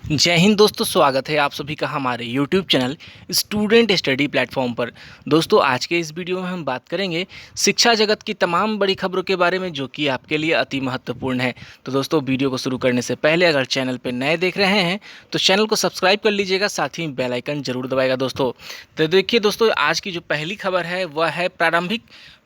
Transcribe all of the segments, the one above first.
जय हिंद दोस्तों, स्वागत है आप सभी का हमारे YouTube channel student study platform पर। दोस्तों, आज के इस वीडियो में हम बात करेंगे शिक्षा जगत की तमाम बड़ी खबरों के बारे में, जो कि आपके लिए अति महत्वपूर्ण है। तो दोस्तों, वीडियो को शुरू करने से पहले अगर चैनल पर नए देख रहे हैं तो चैनल को सब्सक्राइब कर लीजिएगा, साथ ही बेल आइकन जरूर दबाएगा। दोस्तों, तो देखिए दोस्तों, आज की जो पहली खबर है वह है प्रारंभिक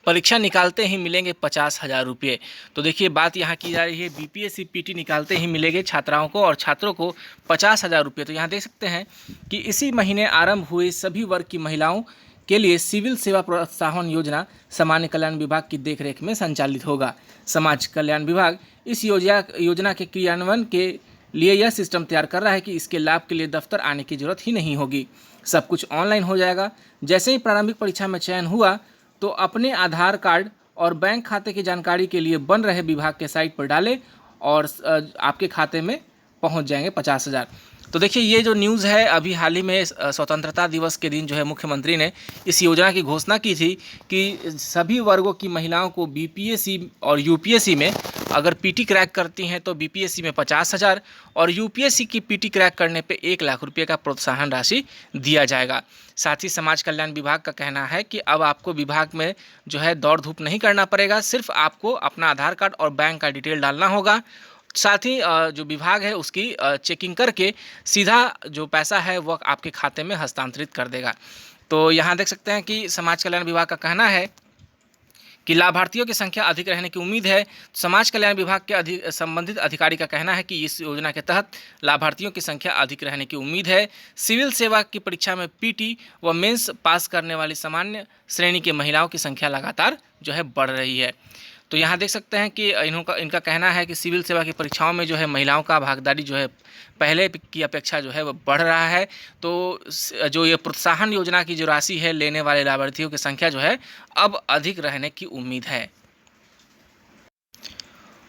परीक्षा निकालते ही मिलेंगे 50,000 रुपये। तो देखिए, बात यहाँ की जा रही है बीपीएससी पीटी निकालते ही मिलेंगे छात्राओं को और छात्रों को 50,000 रुपये। तो यहाँ देख सकते हैं कि इसी महीने आरंभ हुए सभी वर्ग की महिलाओं के लिए सिविल सेवा प्रोत्साहन योजना सामान्य कल्याण विभाग की देखरेख में संचालित होगा। समाज कल्याण विभाग इस योजना के क्रियान्वयन के लिए यह सिस्टम तैयार कर रहा है कि इसके लाभ के लिए दफ्तर आने की जरूरत ही नहीं होगी, सब कुछ ऑनलाइन हो जाएगा। जैसे ही प्रारंभिक परीक्षा में चयन हुआ तो अपने आधार कार्ड और बैंक खाते की जानकारी के लिए बन रहे विभाग के साइट पर डालें और आपके खाते में पहुंच जाएंगे 50,000। तो देखिए, ये जो न्यूज़ है, अभी हाल ही में स्वतंत्रता दिवस के दिन जो है मुख्यमंत्री ने इस योजना की घोषणा की थी कि सभी वर्गों की महिलाओं को बीपीएससी और यूपीएससी में अगर पीटी क्रैक करती हैं तो बीपीएससी में 50,000 और यूपीएससी की पीटी क्रैक करने पे 1,00,000 रुपये का प्रोत्साहन राशि दिया जाएगा। साथ ही समाज कल्याण विभाग का कहना है कि अब आपको विभाग में जो है दौड़ धूप नहीं करना पड़ेगा, सिर्फ आपको अपना आधार कार्ड और बैंक का डिटेल डालना होगा। साथ ही जो विभाग है उसकी चेकिंग करके सीधा जो पैसा है वह आपके खाते में हस्तांतरित कर देगा। तो यहाँ देख सकते हैं कि समाज कल्याण विभाग का कहना है कि लाभार्थियों की संख्या अधिक रहने की उम्मीद है। समाज कल्याण विभाग के संबंधित अधिकारी का कहना है कि इस योजना के तहत लाभार्थियों की संख्या अधिक रहने की उम्मीद है। सिविल सेवा की परीक्षा में पीटी व मेंस पास करने वाली सामान्य श्रेणी की महिलाओं की संख्या लगातार जो है बढ़ रही है। तो यहाँ देख सकते हैं कि इनका कहना है कि सिविल सेवा की परीक्षाओं में जो है महिलाओं का भागीदारी जो है पहले की अपेक्षा जो है वह बढ़ रहा है। तो जो ये प्रोत्साहन योजना की जो राशि है लेने वाले लाभार्थियों की संख्या जो है अब अधिक रहने की उम्मीद है।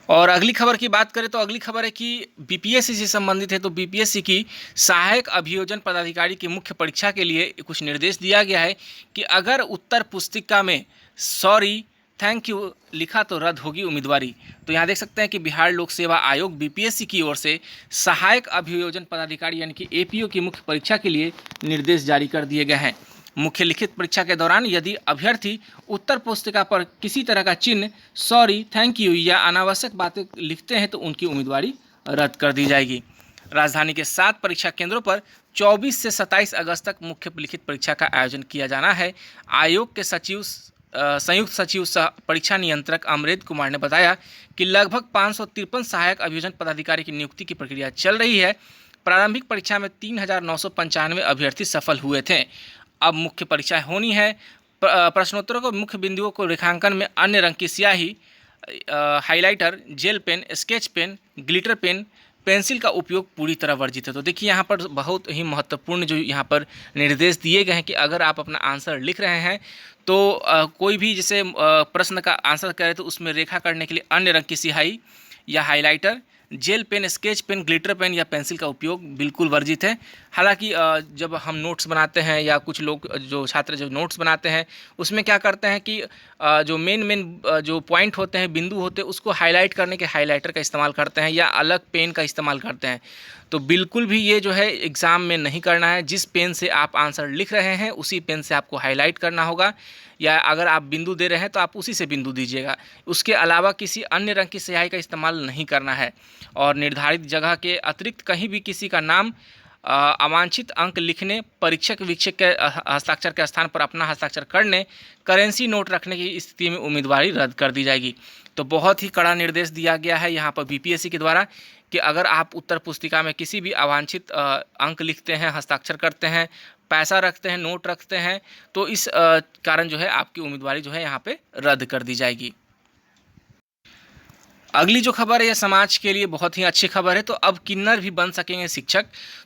और अगली खबर की बात करें तो अगली खबर है कि बीपीएससी से संबंधित है। तो बीपीएससी की सहायक अभियोजन पदाधिकारी की मुख्य परीक्षा के लिए कुछ निर्देश दिया गया है कि अगर उत्तर पुस्तिका में सॉरी थैंक यू लिखा तो रद्द होगी उम्मीदवारी। तो यहाँ देख सकते हैं कि बिहार लोक सेवा आयोग बीपीएससी की ओर से सहायक अभियोजन पदाधिकारी यानी कि एपीओ की मुख्य परीक्षा के लिए निर्देश जारी कर दिए गए हैं। मुख्य लिखित परीक्षा के दौरान यदि अभ्यर्थी उत्तर पुस्तिका पर किसी तरह का चिन्ह, सॉरी, थैंक यू या अनावश्यक बातें लिखते हैं तो उनकी उम्मीदवारी रद्द कर दी जाएगी। राजधानी के 7 परीक्षा केंद्रों पर 24 से 27 अगस्त तक मुख्य लिखित परीक्षा का आयोजन किया जाना है। आयोग के संयुक्त सचिव सह परीक्षा नियंत्रक अमरेंद्र कुमार ने बताया कि लगभग 553 सहायक अभियोजन पदाधिकारी की नियुक्ति की प्रक्रिया चल रही है। प्रारंभिक परीक्षा में 3,995 अभ्यर्थी सफल हुए थे। अब मुख्य परीक्षा होनी है। प्रश्नोत्तरों को मुख्य बिंदुओं को रेखांकन में अन्य रंग की स्याही, highlighter, gel pen, sketch pen, glitter pen, pencil का उपयोग पूरी तरह वर्जित है। तो देखिए, यहाँ पर बहुत ही महत्वपूर्ण जो यहाँ पर निर्देश दिए गए हैं कि अगर आप अपना आंसर लिख रहे हैं तो कोई भी जैसे प्रश्न का आंसर करें तो उसमें रेखा करने के लिए अन्य रंग की स्याही या highlighter, gel pen, sketch pen, glitter pen या पेंसिल का उपयोग बिल्कुल वर्जित है। हालांकि जब हम नोट्स बनाते हैं या कुछ लोग जो छात्र जो नोट्स बनाते हैं उसमें क्या करते हैं कि जो मेन जो पॉइंट होते हैं, बिंदु होते हैं, उसको हाईलाइट करने के हाइलाइटर का इस्तेमाल करते हैं या अलग पेन का इस्तेमाल करते हैं। तो बिल्कुल भी ये जो है एग्ज़ाम में नहीं करना है। जिस पेन से आप आंसर लिख रहे हैं उसी पेन से आपको हाईलाइट करना होगा, या अगर आप बिंदु दे रहे हैं तो आप उसी से बिंदु दीजिएगा। उसके अलावा किसी अन्य रंग की स्याही का इस्तेमाल नहीं करना है। और निर्धारित जगह के अतिरिक्त कहीं भी किसी का नाम, अवांछित अंक लिखने, परीक्षक वीक्षक के हस्ताक्षर के स्थान पर अपना हस्ताक्षर करने, करेंसी नोट रखने की स्थिति में उम्मीदवारी रद्द कर दी जाएगी। तो बहुत ही कड़ा निर्देश दिया गया है यहाँ पर बीपीएससी के द्वारा कि अगर आप उत्तर पुस्तिका में किसी भी अवांछित अंक लिखते हैं, हस्ताक्षर करते हैं, पैसा रखते हैं, नोट रखते हैं, तो इस कारण जो है आपकी उम्मीदवारी जो है यहाँ पे रद्द कर दी जाएगी। अगली जो खबर है यह समाज के लिए बहुत ही अच्छी खबर है। तो अब किन्नर भी बन सकेंगे शिक्षक।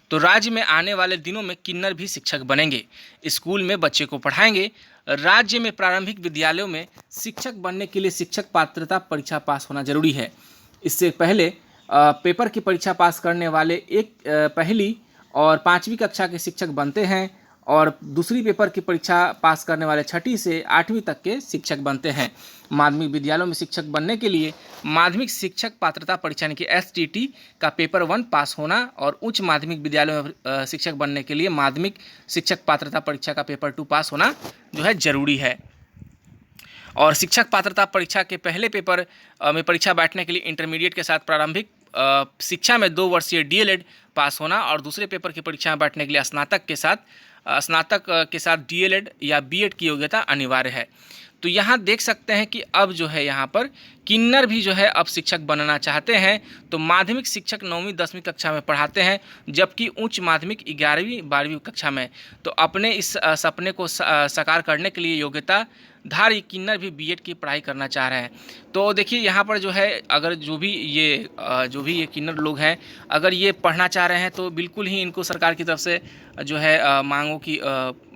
तो राज्य में आने वाले दिनों में किन्नर भी शिक्षक बनेंगे, स्कूल में बच्चे को पढ़ाएंगे। राज्य में प्रारंभिक विद्यालयों में शिक्षक बनने के लिए शिक्षक पात्रता परीक्षा पास होना जरूरी है। इससे पहले पेपर की परीक्षा पास करने वाले एक पहली और 5वीं कक्षा के शिक्षक बनते हैं और दूसरी पेपर की परीक्षा पास करने वाले 6ठी से 8वीं तक के शिक्षक बनते हैं। माध्यमिक विद्यालयों में शिक्षक बनने के लिए माध्यमिक शिक्षक पात्रता परीक्षा यानी कि STT का पेपर 1 पास होना और उच्च माध्यमिक विद्यालयों में शिक्षक बनने के लिए माध्यमिक शिक्षक पात्रता परीक्षा का पेपर 2 पास होना जो है ज़रूरी है। और शिक्षक पात्रता परीक्षा के पहले पेपर में परीक्षा बैठने के लिए इंटरमीडिएट के साथ प्रारंभिक शिक्षा में 2 वर्षीय DLED पास होना और दूसरे पेपर की परीक्षा में बैठने के लिए स्नातक के साथ DLED या B.Ed की योग्यता अनिवार्य है। तो यहाँ देख सकते हैं कि अब जो है यहाँ पर किन्नर भी जो है अब शिक्षक बनना चाहते हैं। तो माध्यमिक शिक्षक 9वीं 10वीं कक्षा में पढ़ाते हैं, जबकि उच्च माध्यमिक 11वीं 12वीं कक्षा में। तो अपने इस सपने को साकार करने के लिए योग्यताधारी किन्नर भी B.Ed की पढ़ाई करना चाह रहे हैं। तो देखिए यहाँ पर जो है अगर जो भी ये किन्नर लोग हैं, अगर ये पढ़ना चाह रहे हैं तो बिल्कुल ही इनको सरकार की तरफ से जो है मांगों की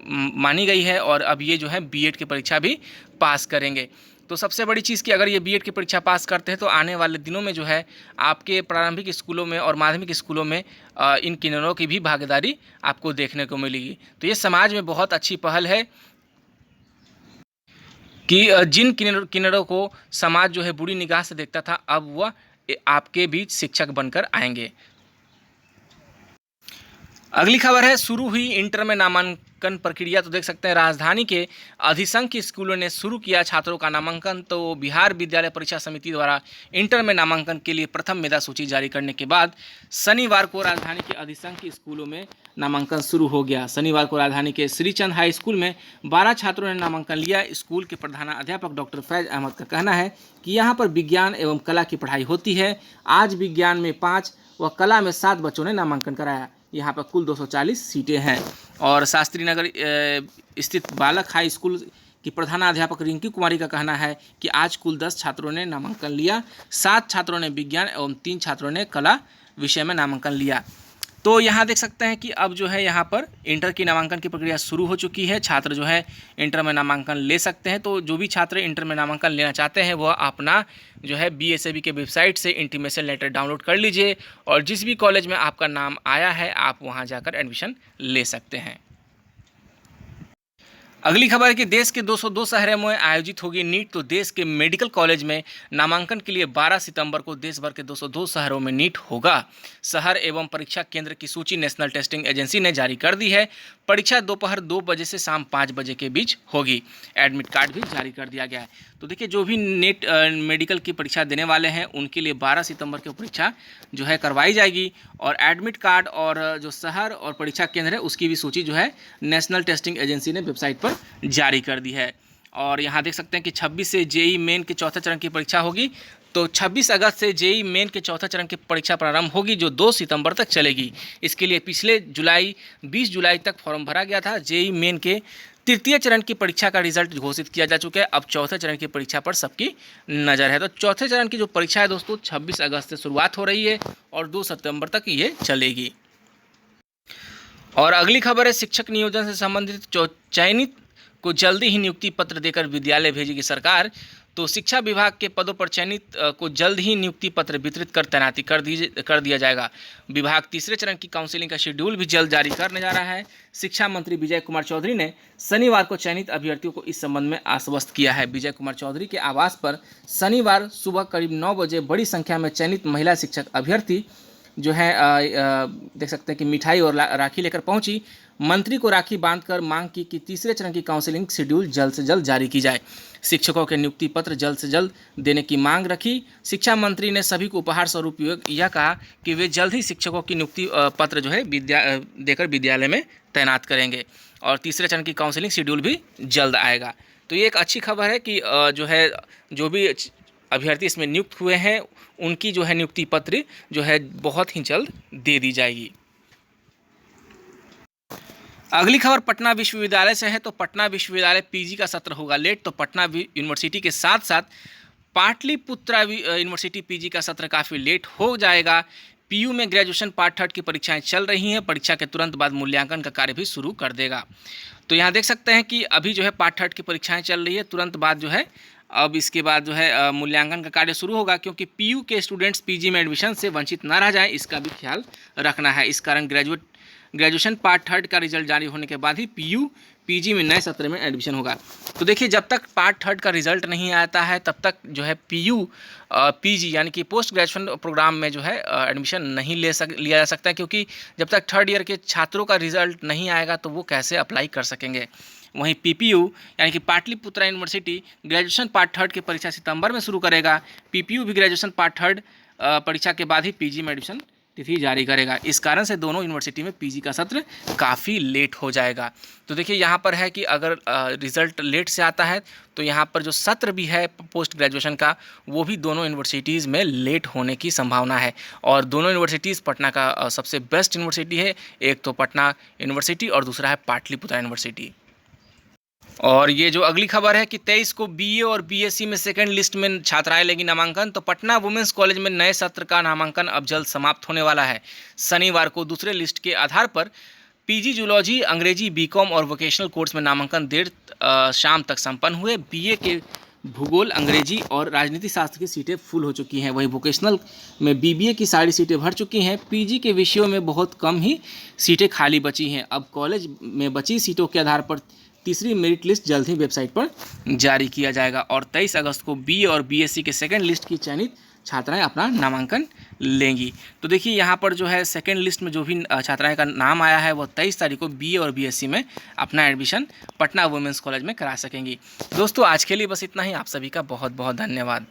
मानी गई है और अब ये जो है B.Ed की परीक्षा भी पास करेंगे। तो सबसे बड़ी चीज़ कि अगर ये B.Ed की परीक्षा पास करते हैं तो आने वाले दिनों में जो है आपके प्रारंभिक स्कूलों में और माध्यमिक स्कूलों में इन किन्नरों की भी भागीदारी आपको देखने को मिलेगी। तो ये समाज में बहुत अच्छी पहल है कि जिन किन्नरों को समाज जो है बुरी निगाह से देखता था, अब वह आपके बीच शिक्षक बनकर आएंगे। अगली खबर है, शुरू हुई इंटर में नामांकन प्रक्रिया। तो देख सकते हैं राजधानी के अधिसंख्य के स्कूलों ने शुरू किया छात्रों का नामांकन। तो बिहार विद्यालय परीक्षा समिति द्वारा इंटर में नामांकन के लिए प्रथम मेधा सूची जारी करने के बाद शनिवार को राजधानी के अधिसंख्य के स्कूलों में नामांकन शुरू हो गया। शनिवार को राजधानी के श्रीचंद हाई स्कूल में 12 छात्रों ने नामांकन लिया। स्कूल के प्रधानाध्यापक डॉक्टर फैज अहमद का कहना है कि यहाँ पर विज्ञान एवं कला की पढ़ाई होती है। आज विज्ञान में 5 व कला में 7 बच्चों ने नामांकन कराया। यहाँ पर कुल 240 सीटें हैं। और शास्त्री नगर स्थित बालक हाई स्कूल की प्रधानाध्यापक रिंकी कुमारी का कहना है कि आज कुल 10 छात्रों ने नामांकन लिया। 7 छात्रों ने विज्ञान एवं 3 छात्रों ने कला विषय में नामांकन लिया। तो यहाँ देख सकते हैं कि अब जो है यहाँ पर इंटर की नामांकन की प्रक्रिया शुरू हो चुकी है। छात्र जो है इंटर में नामांकन ले सकते हैं। तो जो भी छात्र इंटर में नामांकन लेना चाहते हैं वह अपना जो है BSAB के वेबसाइट से इंटीमेशन लेटर डाउनलोड कर लीजिए और जिस भी कॉलेज में आपका नाम आया है आप वहाँ जाकर एडमिशन ले सकते हैं। अगली खबर है कि देश के 202 शहरों में आयोजित होगी नीट। तो देश के मेडिकल कॉलेज में नामांकन के लिए 12 सितंबर को देश भर के 202 शहरों में नीट होगा। शहर एवं परीक्षा केंद्र की सूची नेशनल टेस्टिंग एजेंसी ने जारी कर दी है। परीक्षा दोपहर 2 बजे से शाम 5 बजे के बीच होगी। एडमिट कार्ड भी जारी कर दिया गया है। तो देखिए जो भी नीट मेडिकल की परीक्षा देने वाले हैं उनके लिए 12 सितंबर की परीक्षा जो है करवाई जाएगी और एडमिट कार्ड और जो शहर और परीक्षा केंद्र है उसकी भी सूची जो है नेशनल टेस्टिंग एजेंसी ने वेबसाइट पर जारी कर दी है। और यहाँ देख सकते हैं कि 26 से जेईई मेन के चौथे चरण की परीक्षा होगी। तो 26 अगस्त से जेईई मेन के चौथे चरण की परीक्षा प्रारंभ होगी जो 2 सितंबर तक चलेगी। इसके लिए पिछले 20 जुलाई तक फॉर्म भरा गया था। जेईई मेन के तृतीय चरण की परीक्षा का रिजल्ट घोषित किया जा चुका है। अब चौथे चरण की परीक्षा पर सबकी नज़र है। तो चौथे चरण की जो परीक्षा है दोस्तों 26 अगस्त से शुरुआत हो रही है और 2 सितंबर तक ये चलेगी। और अगली खबर है, शिक्षक नियोजन से संबंधित चयनित को जल्दी ही नियुक्ति पत्र देकर विद्यालय भेजेगी सरकार। तो शिक्षा विभाग के पदों पर चयनित को जल्द ही नियुक्ति पत्र वितरित कर तैनाती कर दिया जाएगा। विभाग तीसरे चरण की काउंसिलिंग का शेड्यूल भी जल्द जारी करने जा रहा है। शिक्षा मंत्री विजय कुमार चौधरी ने शनिवार को चयनित अभ्यर्थियों को इस संबंध में आश्वस्त किया है। विजय कुमार चौधरी के आवास पर शनिवार सुबह करीब 9 बजे बड़ी संख्या में चयनित महिला शिक्षक अभ्यर्थी जो है देख सकते हैं कि मिठाई और राखी लेकर पहुंची। मंत्री को राखी बांधकर मांग की कि तीसरे चरण की काउंसिलिंग शेड्यूल जल्द से जल्द जारी की जाए। शिक्षकों के नियुक्ति पत्र जल्द से जल्द देने की मांग रखी। शिक्षा मंत्री ने सभी को उपहार स्वरूप यह कहा कि वे जल्द ही शिक्षकों की नियुक्ति पत्र जो है देकर विद्यालय में तैनात करेंगे और तीसरे चरण की काउंसिलिंग शेड्यूल भी जल्द आएगा। तो ये एक अच्छी खबर है कि जो भी अभ्यर्थी इसमें नियुक्त हुए हैं उनकी जो है नियुक्ति पत्र जो है बहुत ही जल्द दे दी जाएगी। अगली खबर पटना विश्वविद्यालय से है। तो पटना विश्वविद्यालय पीजी का सत्र होगा लेट। तो पटना यूनिवर्सिटी के साथ साथ पाटलिपुत्रा यूनिवर्सिटी पीजी का सत्र काफ़ी लेट हो जाएगा। पीयू में ग्रेजुएशन पार्ट 3 की परीक्षाएं चल रही हैं। परीक्षा के तुरंत बाद मूल्यांकन का कार्य भी शुरू कर देगा। तो यहाँ देख सकते हैं कि अभी जो है पार्ट 3 की परीक्षाएं चल रही है। तुरंत बाद जो है अब इसके बाद जो है मूल्यांकन का कार्य शुरू होगा, क्योंकि पीयू के स्टूडेंट्स पीजी में एडमिशन से वंचित ना रह जाएं, इसका भी ख्याल रखना है। इस कारण ग्रेजुएट ग्रेजुएशन पार्ट थर्ड का रिजल्ट जारी होने के बाद ही पीयू पीजी में नए सत्र में एडमिशन होगा। तो देखिए, जब तक पार्ट थर्ड का रिजल्ट नहीं आता है तब तक जो है पीयू पीजी यानी कि पोस्ट ग्रेजुएशन प्रोग्राम में जो है एडमिशन नहीं लिया जा सकता है, क्योंकि जब तक थर्ड ईयर के छात्रों का रिजल्ट नहीं आएगा तो वो कैसे अप्लाई कर सकेंगे। वहीं पीपीयू यानी कि Pataliputra university graduation part third की परीक्षा सितंबर में शुरू करेगा। पीपीयू भी ग्रेजुएशन पार्ट थर्ड परीक्षा के बाद ही पीजी में एडमिशन तिथि जारी करेगा। इस कारण से दोनों यूनिवर्सिटी में पीजी का सत्र काफ़ी लेट हो जाएगा। तो देखिए, यहाँ पर है कि अगर रिज़ल्ट लेट से आता है तो यहाँ पर जो सत्र भी है पोस्ट ग्रेजुएशन का वो भी दोनों यूनिवर्सिटीज़ में लेट होने की संभावना है। और दोनों यूनिवर्सिटीज़ पटना का सबसे बेस्ट यूनिवर्सिटी है, एक तो पटना यूनिवर्सिटी और दूसरा है पाटलिपुत्रा यूनिवर्सिटी। और ये जो अगली खबर है कि 23 को बीए और बीएससी में सेकंड लिस्ट में छात्राएं लेगी नामांकन। तो पटना वुमेंस कॉलेज में नए सत्र का नामांकन अब जल्द समाप्त होने वाला है। शनिवार को दूसरे लिस्ट के आधार पर पीजी जूलॉजी, अंग्रेजी, बीकॉम और वोकेशनल कोर्स में नामांकन देर शाम तक संपन्न हुए। बीए के भूगोल, अंग्रेजी और राजनीति शास्त्र की सीटें फुल हो चुकी हैं। वहीं वोकेशनल में बीबीए की सारी सीटें भर चुकी हैं। पीजी के विषयों में बहुत कम ही सीटें खाली बची हैं। अब कॉलेज में बची सीटों के आधार पर तीसरी मेरिट लिस्ट जल्द ही वेबसाइट पर जारी किया जाएगा और 23 अगस्त को बीए और बीएससी के सेकंड लिस्ट की चयनित छात्राएं अपना नामांकन लेंगी। तो देखिए, यहाँ पर जो है सेकंड लिस्ट में जो भी छात्राएं का नाम आया है वो 23 तारीख को बीए और बीएससी में अपना एडमिशन पटना वुमेंस कॉलेज में करा सकेंगी। दोस्तों, आज के लिए बस इतना ही। आप सभी का बहुत बहुत धन्यवाद।